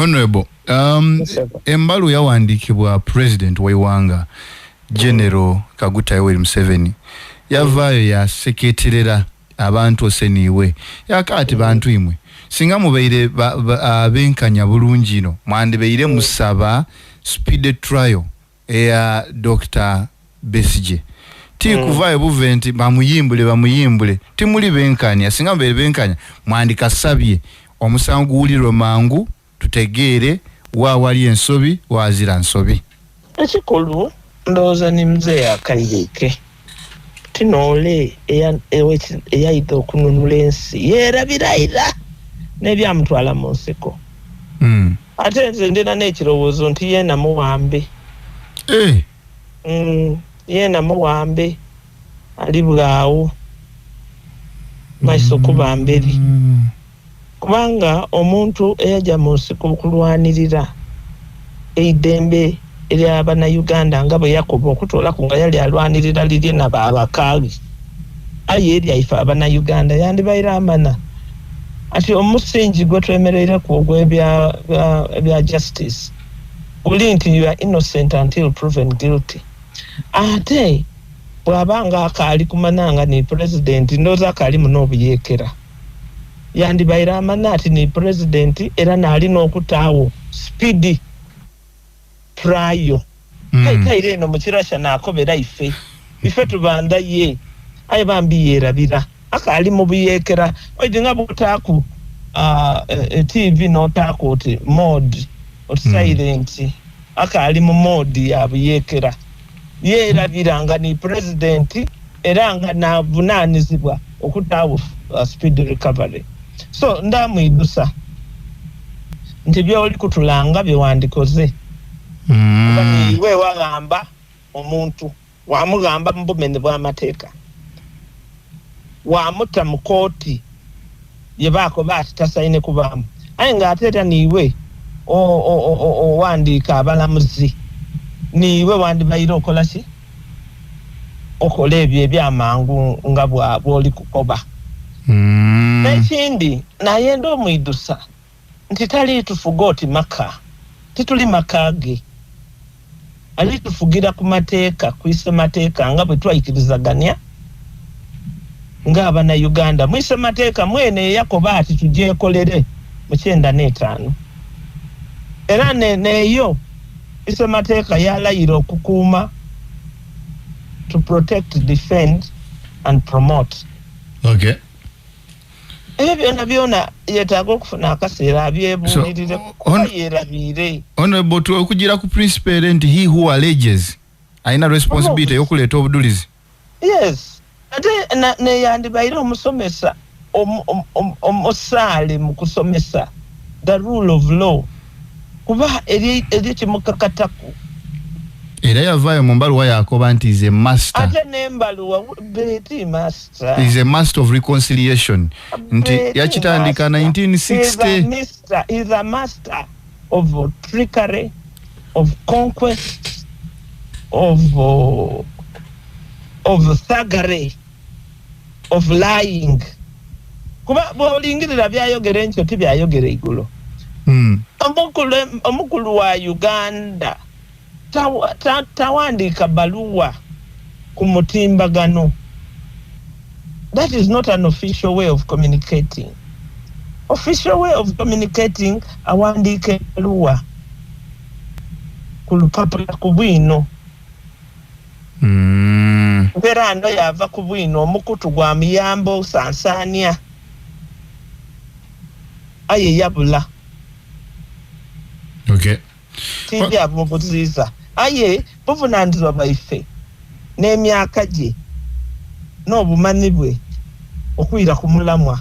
Honorable, embalu yawandiikibwa President w'eggwanga General Kaguta Yoweri Museveni yavaayo yaseketerera abantu oseniiwe yakati bantu imwe singa mubeire abenkanya bulungi no mwandibeire musaba speed trial eya Dr. Besigye ti kuvaayo buventi bamuyimbule timuli benkanya singa mubeire benkanya mwandikasabye omusango guwulirwe mangu tutegeere wawali ensobi wazira nsobi ekikulu ndowooza ni mzee akaireke tinole eyayita okununula ensi yeerabiraira n'ebyamutwala mu nsiko ate nze ndina n'ekirowoozo nti yeena muwambe yeena muwambe ali bwawo maiso kuba mberi kubanga omuntu eyajja mu nsiko okulwanirira eidembe ery'abana Uganda nga bwe Yakobo okutoolaku nga yali alwanirira lirye n'abakaali aye eryaife abana Uganda yandibaire amana ati omusingi gwe twemereireku ogw'ebya justice guli nti you are innocent until proven guilty ate bw'abanga akaali kumananga ni president ndooza akaali muno obuyeekera yandibaire amana ati ni president era n'alina okutaawo speedy trial kaire eno mukirasha nakobera ife tubanda ye aye bambi yerabira akali mu buyekera oyinga butaku TV notaku oti mode oti silent akali mu mode ya buyekera yerabiranga ni president eranga na bunanizibwa okutawo speed recovery so ndamwidusa nti byoli kutulanga byewandikoze iwe wagamba omuntu wamugamba mbumene bw'amateeka wamuta mu kooti yebaako bati tasaine kubamu aye ng'ateeta niiwe owandiika abalamuzi niiwe wandibaire okola ki okola ebyo ebyamangu nga bw'oli kukoba n'ekindi naye nd'omwidusa nti tali tufuga oti maka tituli makage ali tufugira ku mateeka kwise mateeka nga bwe twayikirizaganya ng'abana Uganda mwise mateeka mwene Yakobo ati tugyekolere mu 95 era neyo ise mateeka yalayira okukuuma to protect, defend and promote. Okay. Byonna yetaaga okufuna akaseera abyebulirire yerabire honorable to okugira ku principle nti he who alleges aina responsibility yokuleeta obudulizi. Yes, ate ne yandibaire omusomesa omusaale mu kusomesa the rule of law kuba eri kimukakataku era yavaayo mu mbaluwa Yakobo nti is a master. Ate n'embaluwa beti master. Is a master of reconciliation. Nti yakitandika 1960. Is a master of trickery, of conquest, of thuggery, of lying. Kuba bw'olingirira byayogera enkyo tibyayogera igulu. Omukulu wa Uganda tawandika baluwa ku mutimbagano. That is not an official way of communicating. Official way of communicating awandike baluwa ku lupapula ku bwino. Mpera ando yava ku bwino omukutu gwa miyambo sansania aye yabula. Okay. Tindi abubuziza aye buvunandizibwa baife n'emyaka gye n'obumanyi bwe okwira ku mulamwa